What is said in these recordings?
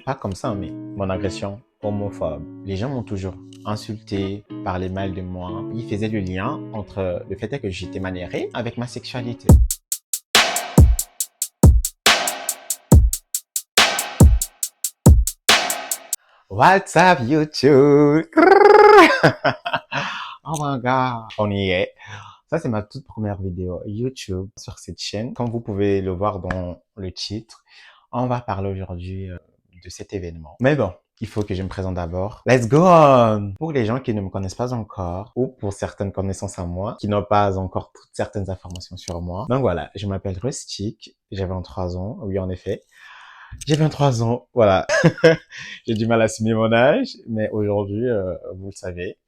Pas comme ça, mais mon agression homophobe. Les gens m'ont toujours insulté, parlé mal de moi. Ils faisaient le lien entre le fait que j'étais maniéré avec ma sexualité. What's up YouTube? Oh my god, on y est. Ça, c'est ma toute première vidéo YouTube sur cette chaîne. Comme vous pouvez le voir dans le titre, on va parler aujourd'hui de cet événement. Mais bon, il faut que je me présente d'abord. Let's go on! Pour les gens qui ne me connaissent pas encore, ou pour certaines connaissances à moi, qui n'ont pas encore toutes certaines informations sur moi. Donc voilà, je m'appelle Rustic, j'ai 23 ans, oui en effet. J'ai 23 ans, voilà. J'ai du mal à assumer mon âge, mais aujourd'hui, vous le savez.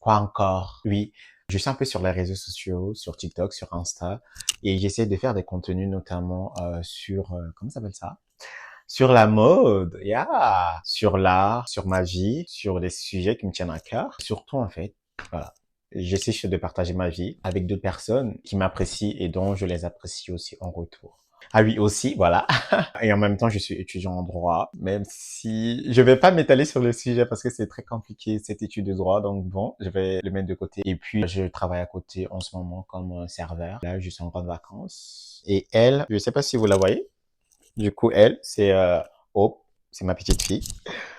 Quoi encore? Oui, je suis un peu sur les réseaux sociaux, sur TikTok, sur Insta, et j'essaie de faire des contenus notamment sur, comment ça s'appelle ça? Sur la mode, yeah! Sur l'art, sur ma vie, sur des sujets qui me tiennent à cœur. Surtout, en fait, voilà. J'essaie de partager ma vie avec d'autres personnes qui m'apprécient et dont je les apprécie aussi en retour. Ah oui, aussi, voilà. Et en même temps, je suis étudiant en droit, même si je vais pas m'étaler sur le sujet parce que c'est très compliqué, cette étude de droit. Donc bon, je vais le mettre de côté. Et puis, je travaille à côté en ce moment comme serveur. Là, je suis en grande vacances. Et elle, je sais pas si vous la voyez. Du coup, elle, c'est Hope. C'est ma petite fille.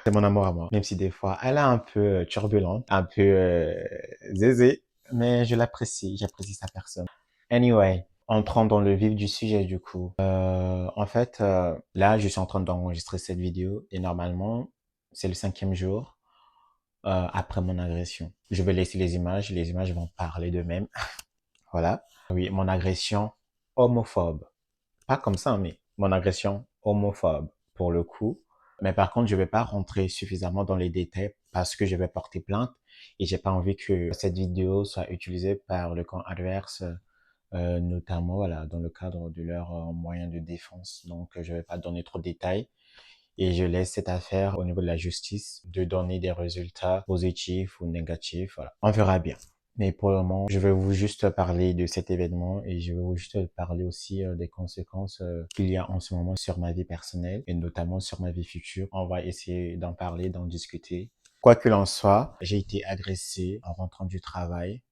C'est mon amour à moi. Même si des fois, elle est un peu turbulente, un peu zézé, mais je l'apprécie. J'apprécie sa personne. Anyway, entrons dans le vif du sujet du coup. En fait, là, je suis en train d'enregistrer cette vidéo et normalement, c'est le 5e jour après mon agression. Je vais laisser les images vont parler d'eux-mêmes. Voilà. Oui, mon agression homophobe. Pas comme ça, mais mon agression homophobe pour le coup. Mais par contre, je vais pas rentrer suffisamment dans les détails parce que je vais porter plainte et j'ai pas envie que cette vidéo soit utilisée par le camp adverse notamment voilà, dans le cadre de leurs moyens de défense. Donc, je vais pas donner trop de détails et je laisse cette affaire au niveau de la justice de donner des résultats positifs ou négatifs. Voilà. On verra bien. Mais pour le moment, je vais vous juste parler de cet événement et je vais vous juste parler aussi des conséquences qu'il y a en ce moment sur ma vie personnelle et notamment sur ma vie future. On va essayer d'en parler, d'en discuter. Quoi qu'il en soit, j'ai été agressé en rentrant du travail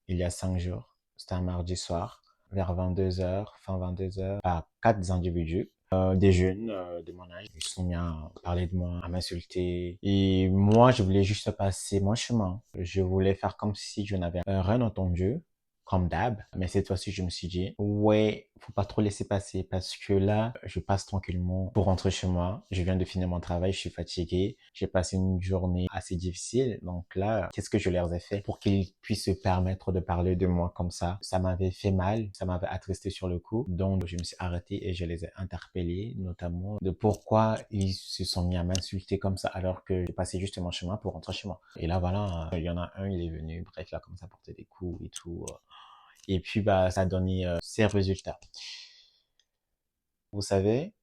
il y a 5 jours. C'était un mardi soir, vers 22 heures, fin 22 heures, par 4 individus, des jeunes de mon âge. Ils se sont mis à parler de moi, à m'insulter. Et moi, je voulais juste passer mon chemin. Je voulais faire comme si je n'avais rien entendu, comme d'hab. Mais cette fois-ci, je me suis dit, ouais, faut pas trop laisser passer parce que là, je passe tranquillement pour rentrer chez moi. Je viens de finir mon travail, je suis fatigué. J'ai passé une journée assez difficile. Donc là, qu'est-ce que je leur ai fait pour qu'ils puissent se permettre de parler de moi comme ça? Ça m'avait fait mal, ça m'avait attristé sur le coup. Donc, je me suis arrêté et je les ai interpellés, notamment de pourquoi ils se sont mis à m'insulter comme ça alors que j'ai passé juste mon chemin pour rentrer chez moi. Et là, voilà, il y en a un, il est venu, bref, il a commencé à porter des coups et tout. Et puis, bah, ça a donné ses résultats. Vous savez,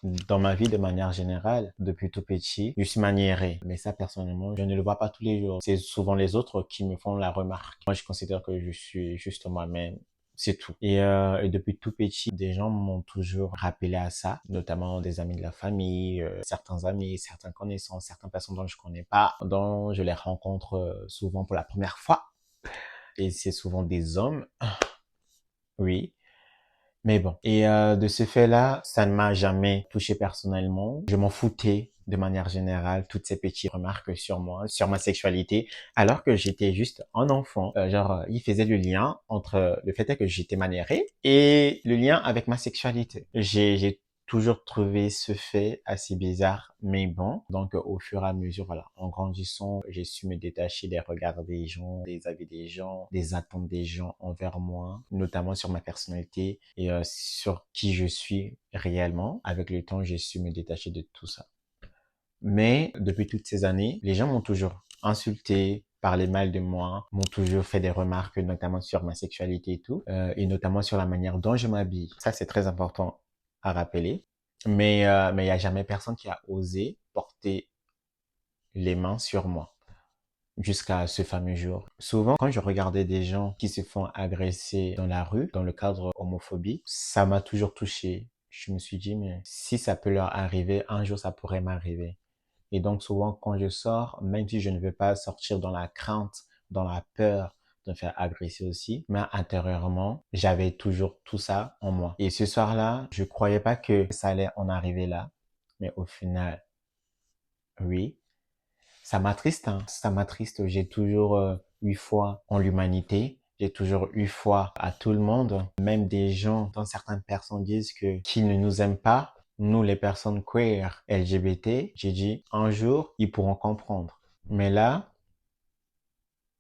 dans ma vie de manière générale, depuis tout petit, je suis maniéré. Mais ça, personnellement, je ne le vois pas tous les jours. C'est souvent les autres qui me font la remarque. Moi, je considère que je suis juste moi-même. C'est tout. Et depuis tout petit, des gens m'ont toujours rappelé à ça, notamment des amis de la famille, certains amis, certaines connaissances, certaines personnes dont je connais pas, dont je les rencontre souvent pour la première fois. Et c'est souvent des hommes. Oui. Mais bon. Et de ce fait-là, ça ne m'a jamais touché personnellement. Je m'en foutais de manière générale, toutes ces petites remarques sur moi, sur ma sexualité, alors que j'étais juste un enfant. Il faisait le lien entre le fait que j'étais maniéré et le lien avec ma sexualité. J'ai toujours trouvé ce fait assez bizarre, mais bon. Donc, au fur et à mesure, voilà, en grandissant, j'ai su me détacher des regards des gens, des avis des gens, des attentes des gens envers moi, notamment sur ma personnalité et sur qui je suis réellement. Avec le temps, j'ai su me détacher de tout ça. Mais depuis toutes ces années, les gens m'ont toujours insulté, parlé mal de moi, m'ont toujours fait des remarques, notamment sur ma sexualité et tout, et notamment sur la manière dont je m'habille. Ça, c'est très important à rappeler. Mais il y a jamais personne qui a osé porter les mains sur moi jusqu'à ce fameux jour. Souvent, quand je regardais des gens qui se font agresser dans la rue, dans le cadre homophobie, ça m'a toujours touché. je me suis dit, mais si ça peut leur arriver, un jour ça pourrait m'arriver. Et donc souvent quand je sors, même si je ne veux pas sortir dans la crainte, dans la peur de me faire agresser aussi, mais intérieurement, j'avais toujours tout ça en moi. Et ce soir-là, je croyais pas que ça allait en arriver là, mais au final, oui. Ça m'attriste, hein. Ça m'attriste. J'ai toujours eu foi en l'humanité. J'ai toujours eu foi à tout le monde. Même des gens, dont certaines personnes disent que qu'ils ne nous aiment pas, nous les personnes queer, LGBT, j'ai dit un jour ils pourront comprendre. Mais là,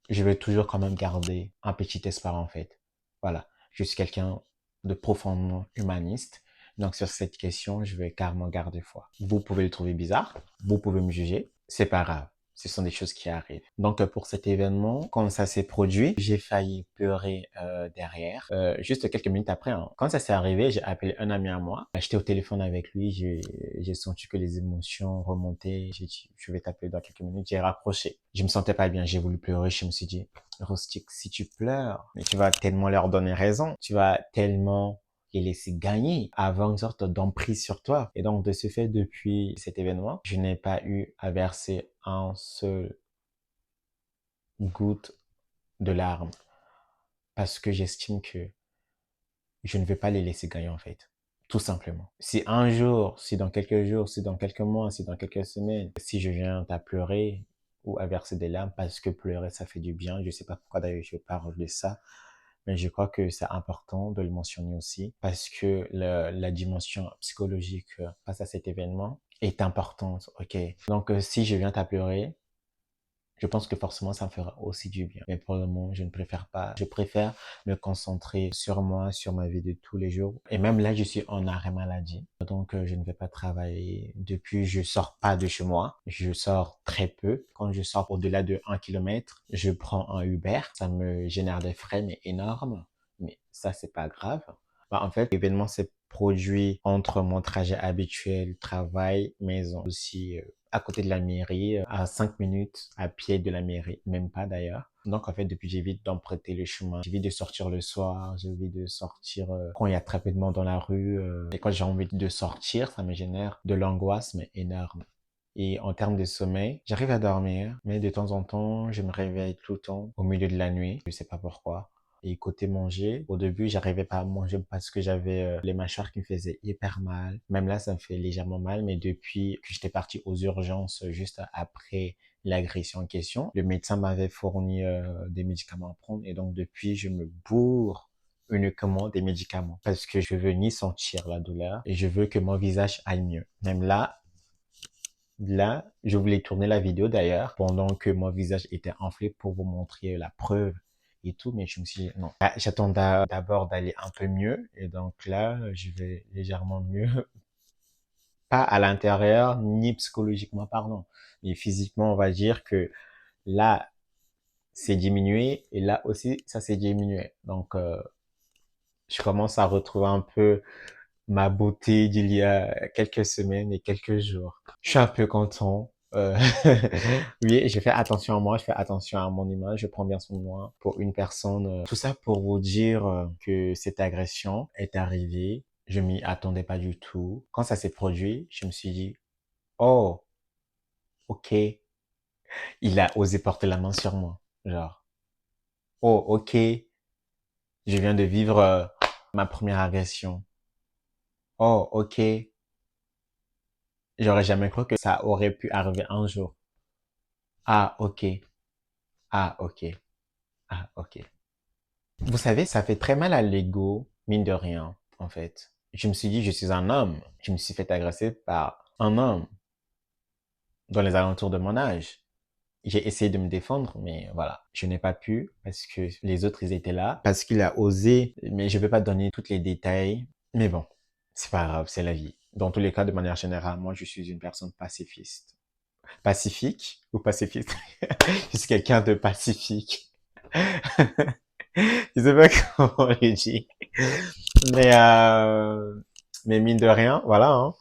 je vais toujours quand même garder un petit espoir en fait. Voilà, je suis quelqu'un de profondément humaniste. Donc sur cette question, je vais carrément garder foi. Vous pouvez le trouver bizarre, vous pouvez me juger, c'est pas grave. Ce sont des choses qui arrivent. Donc pour cet événement, quand ça s'est produit, j'ai failli pleurer derrière. Juste quelques minutes après, hein. Quand ça s'est arrivé, j'ai appelé un ami à moi. J'étais au téléphone avec lui, j'ai senti que les émotions remontaient. J'ai dit, je vais t'appeler dans quelques minutes. J'ai raccroché. Je me sentais pas bien, j'ai voulu pleurer. Je me suis dit, Rustic, si tu pleures, mais tu vas tellement leur donner raison. Tu vas tellement les laisser gagner, avoir une sorte d'emprise sur toi. Et donc, de ce fait, depuis cet événement, je n'ai pas eu à verser un seul goutte de larmes parce que j'estime que je ne vais pas les laisser gagner en fait. Tout simplement. Si un jour, si dans quelques jours, si dans quelques mois, si dans quelques semaines, si je viens à pleurer ou à verser des larmes parce que pleurer ça fait du bien, je sais pas pourquoi d'ailleurs je parle de ça, mais je crois que c'est important de le mentionner aussi parce que la dimension psychologique face à cet événement est importante, ok? Donc, si je viens à pleurer, je pense que forcément ça me fera aussi du bien. Mais pour le moment, je ne préfère pas. Je préfère me concentrer sur moi, sur ma vie de tous les jours. Et même là, je suis en arrêt maladie. Donc, je ne vais pas travailler. Depuis, je sors pas de chez moi. Je sors très peu. Quand je sors au-delà de 1 kilomètre, je prends un Uber. Ça me génère des frais, mais énormes. Mais ça, c'est pas grave. Bah, en fait, l'événement s'est produit entre mon trajet habituel, travail, maison. Aussi, à côté de la mairie, à 5 minutes à pied de la mairie, même pas d'ailleurs. Donc en fait, depuis j'évite d'emprunter le chemin, j'évite de sortir le soir, j'évite de sortir quand il y a très peu de monde dans la rue. Et quand j'ai envie de sortir, ça me génère de l'angoisse, mais énorme. Et en termes de sommeil, j'arrive à dormir, mais de temps en temps, je me réveille tout le temps au milieu de la nuit. Je sais pas pourquoi. Et côté manger, au début, j'arrivais pas à manger parce que j'avais les mâchoires qui me faisaient hyper mal. Même là, ça me fait légèrement mal, mais depuis que j'étais parti aux urgences juste après l'agression en question, le médecin m'avait fourni des médicaments à prendre et donc depuis, je me bourre uniquement des médicaments parce que je veux ni sentir la douleur et je veux que mon visage aille mieux. Même là, je voulais tourner la vidéo d'ailleurs pendant que mon visage était enflé pour vous montrer la preuve et tout, mais je me suis dit non. Ah, j'attends d'abord d'aller un peu mieux et donc là, je vais légèrement mieux, pas à l'intérieur ni psychologiquement parlant, mais physiquement, on va dire que là, c'est diminué et là aussi, ça s'est diminué. Donc, je commence à retrouver un peu ma beauté d'il y a quelques semaines et quelques jours. Je suis un peu content. Oui, je fais attention à moi, je fais attention à mon image, je prends bien soin de moi pour une personne. Tout ça pour vous dire que cette agression est arrivée. Je m'y attendais pas du tout. Quand ça s'est produit, je me suis dit, oh, ok, il a osé porter la main sur moi. Genre, oh, ok, je viens de vivre ma première agression. Oh, ok, j'aurais jamais cru que ça aurait pu arriver un jour. Ah, ok. Ah, ok. Ah, ok. Vous savez, ça fait très mal à l'ego, mine de rien, en fait. Je me suis dit, je suis un homme. Je me suis fait agresser par un homme dans les alentours de mon âge. J'ai essayé de me défendre, mais voilà. Je n'ai pas pu parce que les autres, ils étaient là. Parce qu'il a osé, mais je vais pas donner tous les détails. Mais bon, c'est pas grave, c'est la vie. Dans tous les cas, de manière générale, moi, je suis une personne pacifiste. Pacifique ou pacifiste? Je suis quelqu'un de pacifique. Je sais pas comment on le dit. Mais, euh, mais mine de rien, voilà, hein.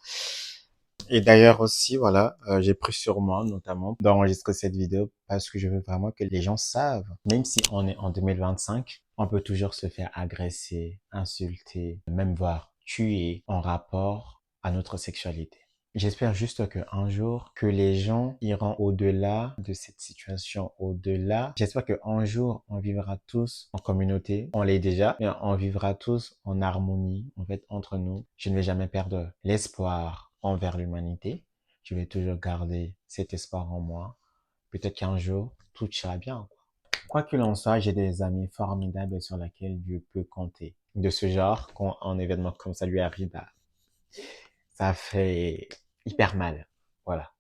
Et d'ailleurs aussi, voilà, j'ai pris sur moi, notamment, d'enregistrer cette vidéo parce que je veux vraiment que les gens savent, même si on est en 2025, on peut toujours se faire agresser, insulter, même voir tu es en rapport à notre sexualité. J'espère juste qu'un jour, que les gens iront au-delà de cette situation, au-delà. J'espère qu'un jour, on vivra tous en communauté. On l'est déjà, mais on vivra tous en harmonie, en fait, entre nous. Je ne vais jamais perdre l'espoir envers l'humanité. Je vais toujours garder cet espoir en moi. Peut-être qu'un jour, tout ira bien. Quoi qu'il en soit, j'ai des amis formidables sur lesquels je peux compter. De ce genre, quand un événement comme ça lui arrive, bah, ça fait hyper mal. Voilà.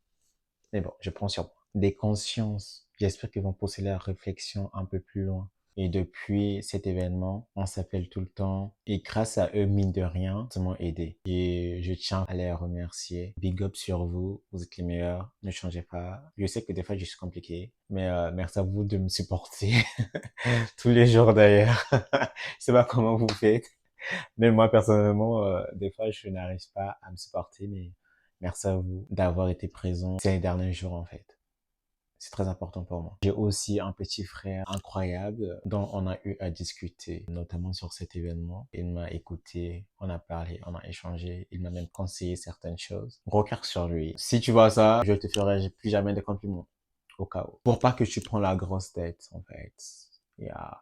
Mais bon, je prends sur moi. Des consciences, j'espère qu'ils vont pousser leur réflexion un peu plus loin. Et depuis cet événement, on s'appelle tout le temps. Et grâce à eux, mine de rien, ça m'a aidé. Et je tiens à les remercier. Big up sur vous. Vous êtes les meilleurs. Ne changez pas. Je sais que des fois, je suis compliqué. Mais merci à vous de me supporter. Tous les jours d'ailleurs. Je sais pas comment vous faites. Mais moi, personnellement, des fois, je n'arrive pas à me supporter, mais merci à vous d'avoir été présent ces derniers jours, en fait. C'est très important pour moi. J'ai aussi un petit frère incroyable dont on a eu à discuter, notamment sur cet événement. Il m'a écouté, on a parlé, on a échangé, il m'a même conseillé certaines choses. Gros cœur sur lui. Si tu vois ça, je te ferai plus jamais de compliments, au cas où. Pour pas que tu prends la grosse tête, en fait. Yeah.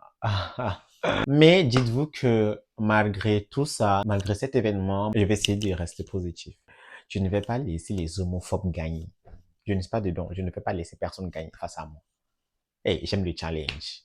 Mais dites-vous que malgré tout ça, malgré cet événement, je vais essayer de rester positif. Je ne vais pas laisser les homophobes gagner. Je ne suis pas dedans. Je ne vais pas laisser personne gagner face à moi. Hey, j'aime le challenge.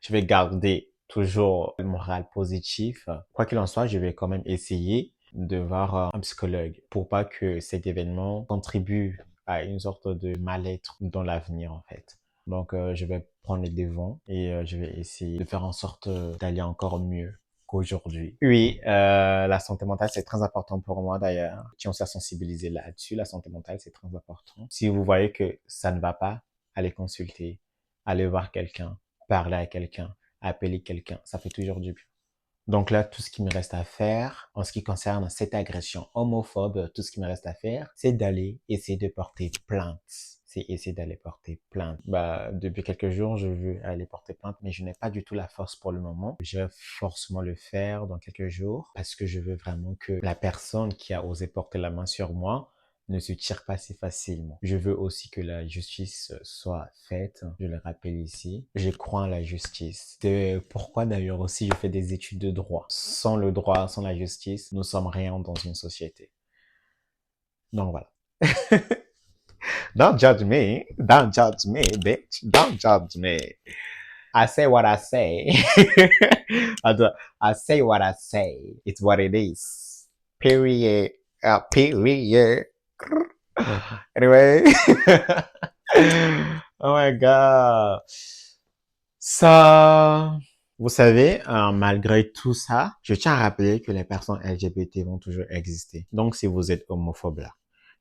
Je vais garder toujours le moral positif. Quoi qu'il en soit, je vais quand même essayer de voir un psychologue pour pas que cet événement contribue à une sorte de mal-être dans l'avenir, en fait. Donc, je vais prendre les devants et je vais essayer de faire en sorte d'aller encore mieux qu'aujourd'hui. Oui, la santé mentale, c'est très important pour moi d'ailleurs. Je tiens aussi à sensibiliser là-dessus. La santé mentale, c'est très important. Si vous voyez que ça ne va pas, allez consulter, allez voir quelqu'un, parler à quelqu'un, appeler quelqu'un. Ça fait toujours du bien. Donc là, tout ce qui me reste à faire, en ce qui concerne cette agression homophobe, tout ce qui me reste à faire, c'est d'aller essayer de porter plainte. C'est essayer d'aller porter plainte. Bah, depuis quelques jours, je veux aller porter plainte, mais je n'ai pas du tout la force pour le moment. Je vais forcément le faire dans quelques jours parce que je veux vraiment que la personne qui a osé porter la main sur moi ne se tire pas si facilement. Je veux aussi que la justice soit faite. Je le rappelle ici. Je crois en la justice. C'est pourquoi d'ailleurs aussi je fais des études de droit. Sans le droit, sans la justice, nous sommes rien dans une société. Donc voilà. Don't judge me. Don't judge me, bitch. Don't judge me. I say what I say. I say what I say. It's what it is. Period. Period. Anyway. Oh my god. Ça, vous savez, malgré tout ça, je tiens à rappeler que les personnes LGBT vont toujours exister. Donc, si vous êtes homophobe là,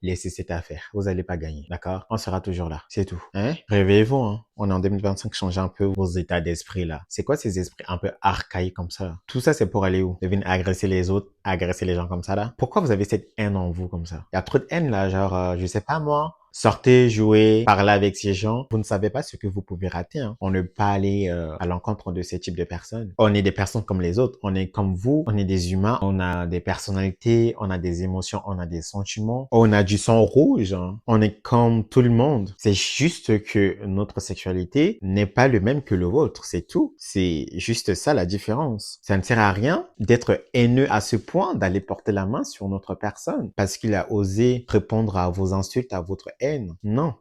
laissez cette affaire. Vous n'allez pas gagner, d'accord? On sera toujours là. C'est tout. Hein? Réveillez-vous, hein? On est en 2025, changez un peu vos états d'esprit là. C'est quoi ces esprits un peu archaïques comme ça là? Tout ça, c'est pour aller où? De venir agresser les autres, agresser les gens comme ça là? Pourquoi vous avez cette haine en vous comme ça? Il y a trop de haine là, genre, je sais pas moi. Sortez, jouez, parlez avec ces gens. Vous ne savez pas ce que vous pouvez rater. Hein. On ne peut pas aller à l'encontre de ce type de personnes. On est des personnes comme les autres. On est comme vous. On est des humains. On a des personnalités. On a des émotions. On a des sentiments. On a du sang rouge. Hein. On est comme tout le monde. C'est juste que notre sexualité n'est pas le même que le vôtre. C'est tout. C'est juste ça la différence. Ça ne sert à rien d'être haineux à ce point d'aller porter la main sur notre personne parce qu'il a osé répondre à vos insultes, à votre haine. Non.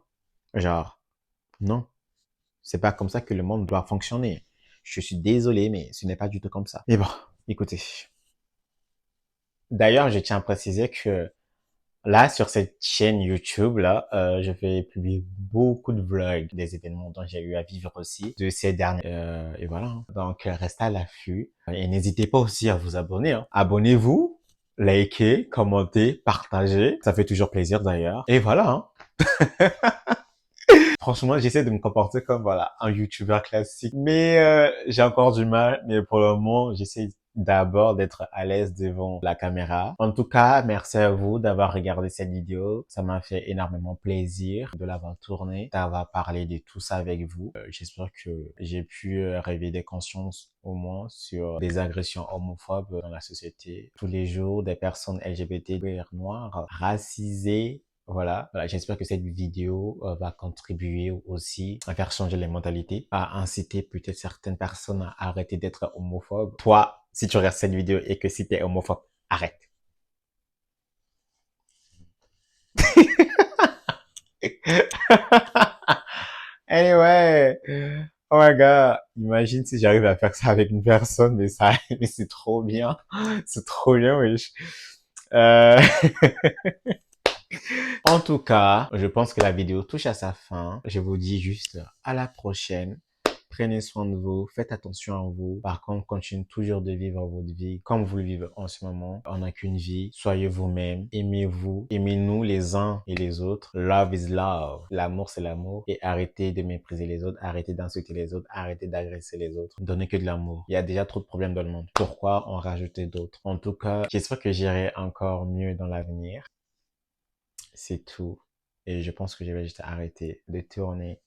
Genre, non. C'est pas comme ça que le monde doit fonctionner. Je suis désolé, mais ce n'est pas du tout comme ça. Mais bon, écoutez. D'ailleurs, je tiens à préciser que là, sur cette chaîne YouTube, là, je vais publier beaucoup de vlogs, des événements dont j'ai eu à vivre aussi, de ces derniers. Et voilà. Hein. Donc, restez à l'affût. Et n'hésitez pas aussi à vous abonner. Hein. Abonnez-vous, likez, commentez, partagez. Ça fait toujours plaisir d'ailleurs. Et voilà. Hein. Franchement, j'essaie de me comporter comme voilà un YouTuber classique, mais j'ai encore du mal. Mais pour le moment, j'essaie d'abord d'être à l'aise devant la caméra. En tout cas, merci à vous d'avoir regardé cette vidéo. Ça m'a fait énormément plaisir de l'avoir tournée, d'avoir parlé de tout ça avec vous. J'espère que j'ai pu réveiller des consciences au moins sur des agressions homophobes dans la société. Tous les jours, des personnes LGBT, noires, racisées. Voilà, j'espère que cette vidéo va contribuer aussi à faire changer les mentalités, à inciter peut-être certaines personnes à arrêter d'être homophobes. Toi, si tu regardes cette vidéo et que si t'es homophobe, arrête. Anyway, oh my god, imagine si j'arrive à faire ça avec une personne, mais ça, mais c'est trop bien, wesh. Euh... En tout cas, je pense que la vidéo touche à sa fin. Je vous dis juste à la prochaine. Prenez soin de vous, faites attention à vous. Par contre, continuez toujours de vivre votre vie comme vous le vivez en ce moment. On n'a qu'une vie. Soyez vous-même. Aimez-vous. Aimez-nous les uns et les autres. Love is love. L'amour, c'est l'amour. Et arrêtez de mépriser les autres. Arrêtez d'insulter les autres. Arrêtez d'agresser les autres. Donnez que de l'amour. Il y a déjà trop de problèmes dans le monde. Pourquoi en rajouter d'autres? En tout cas, j'espère que j'irai encore mieux dans l'avenir. C'est tout. Et je pense que je vais juste arrêter de tourner